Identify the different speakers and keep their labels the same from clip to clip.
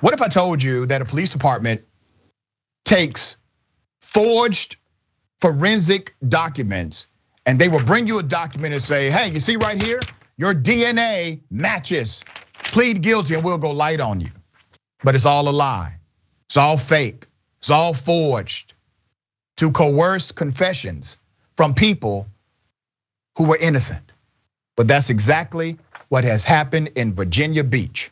Speaker 1: What if I told you that a police department takes forged forensic documents and they will bring you a document and say, hey, you see right here, your DNA matches, plead guilty and we'll go light on you. But it's all a lie, it's all fake, it's all forged to coerce confessions from people who were innocent. But that's exactly what has happened in Virginia Beach.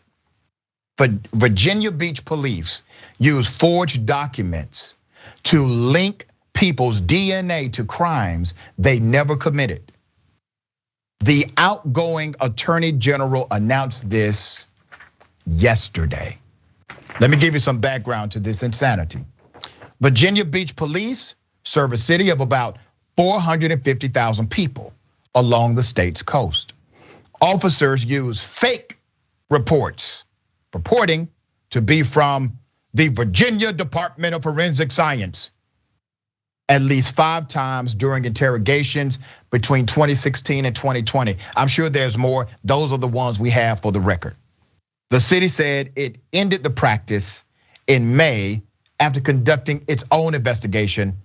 Speaker 1: Virginia Beach police use forged documents to link people's DNA to crimes they never committed. The outgoing attorney general announced this yesterday. Let me give you some background to this insanity. Virginia Beach police serve a city of about 450,000 people along the state's coast. Officers use fake reports purporting to be from the Virginia Department of Forensic Science at least 5 times during interrogations between 2016 and 2020. I'm sure there's more. Those are the ones we have for the record. The city said it ended the practice in May after conducting its own investigation,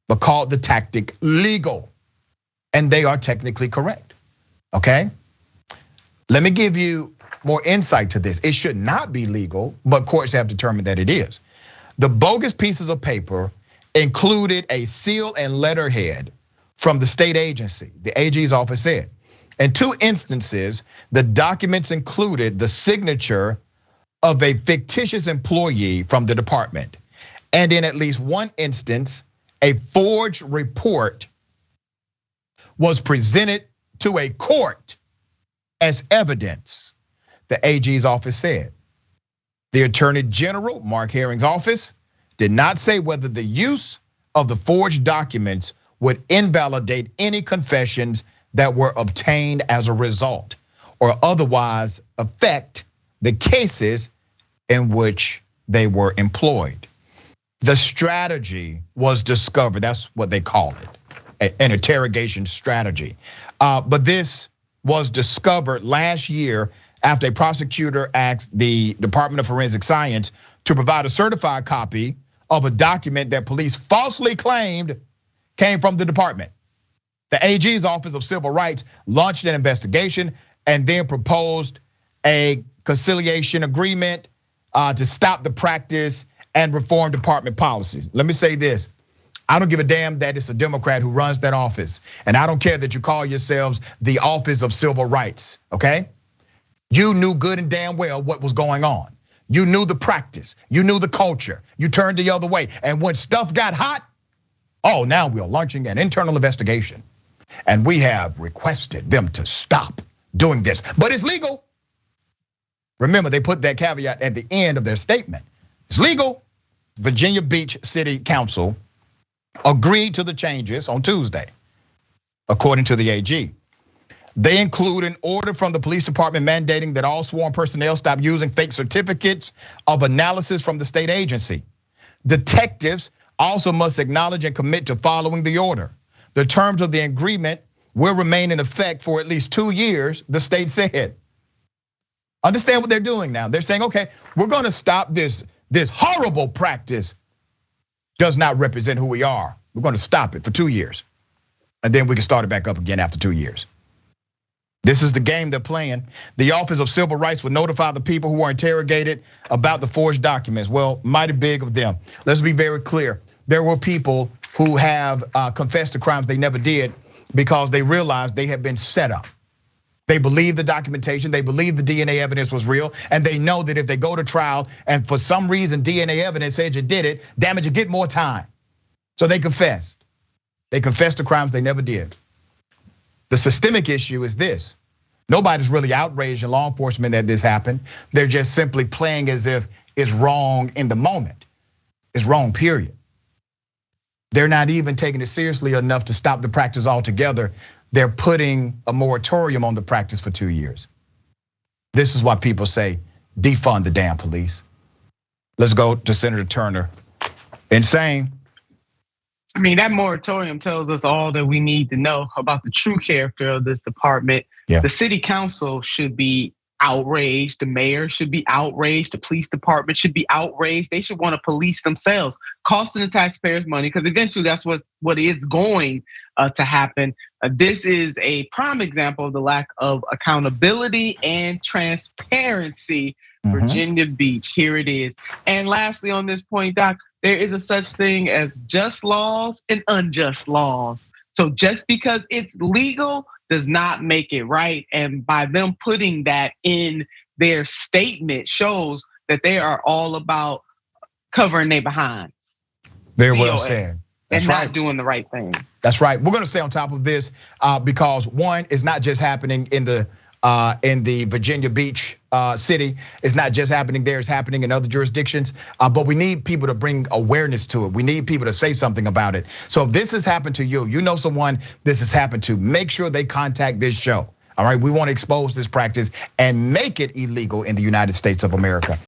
Speaker 1: but called the tactic legal. And they are technically correct, okay? Let me give you more insight to this. It should not be legal, but courts have determined that it is. The bogus pieces of paper included a seal and letterhead from the state agency, the AG's office said. In 2 instances, the documents included the signature of a fictitious employee from the department. And in at least 1 instance, a forged report was presented to a court as evidence, the AG's office said. The Attorney General, Mark Herring's office, did not say whether the use of the forged documents would invalidate any confessions that were obtained as a result or otherwise affect the cases in which they were employed. The strategy was discovered, that's what they call it, an interrogation strategy. But this was discovered last year after a prosecutor asked the Department of Forensic Science to provide a certified copy of a document that police falsely claimed came from the department. The AG's Office of Civil Rights launched an investigation and then proposed a conciliation agreement to stop the practice and reform department policies. Let me say this. I don't give a damn that it's a Democrat who runs that office. And I don't care that you call yourselves the Office of Civil Rights, okay? You knew good and damn well what was going on. You knew the practice, you knew the culture, you turned the other way. And when stuff got hot, oh, now we're launching an internal investigation. And we have requested them to stop doing this, but it's legal. Remember, they put that caveat at the end of their statement. It's legal. Virginia Beach City Council agreed to the changes on Tuesday, according to the AG. They include an order from the police department mandating that all sworn personnel stop using fake certificates of analysis from the state agency. Detectives also must acknowledge and commit to following the order. The terms of the agreement will remain in effect for at least 2 years, the state said. Understand what they're doing now. They're saying, okay, we're gonna stop this horrible practice. Does not represent who we are. We're gonna stop it for 2 years. And then we can start it back up again after 2 years. This is the game they're playing. The Office of Civil Rights will notify the people who were interrogated about the forged documents. Well, mighty big of them. Let's be very clear. There were people who have confessed to crimes they never did because they realized they had been set up. They believe the documentation, they believe the DNA evidence was real, and they know that if they go to trial and for some reason DNA evidence said you did it, damn it, you get more time. So they confessed. They confessed to crimes they never did. The systemic issue is this. Nobody's really outraged in law enforcement that this happened. They're just simply playing as if it's wrong in the moment. It's wrong, period. They're not even taking it seriously enough to stop the practice altogether. They're putting a moratorium on the practice for 2 years. This is why people say, defund the damn police. Let's go to Senator Turner. Insane.
Speaker 2: I mean, that moratorium tells us all that we need to know about the true character of this department.
Speaker 1: Yeah.
Speaker 2: The city council should be outraged. The mayor should be outraged. The police department should be outraged. They should want to police themselves, costing the taxpayers money, because eventually that's what is going to happen. This is a prime example of the lack of accountability and transparency. Virginia Beach, here it is. And lastly on this point, Doc, there is a such thing as just laws and unjust laws. So just because it's legal does not make it right. And by them putting that in their statement shows that they are all about covering their behinds.
Speaker 1: Very well said.
Speaker 2: That's right. Not doing the right thing.
Speaker 1: That's right. We're gonna stay on top of this because one, it's not just happening in the Virginia Beach city. It's not just happening there, it's happening in other jurisdictions. But we need people to bring awareness to it. We need people to say something about it. So if this has happened to you, you know someone this has happened to, make sure they contact this show. All right, we want to expose this practice and make it illegal in the United States of America.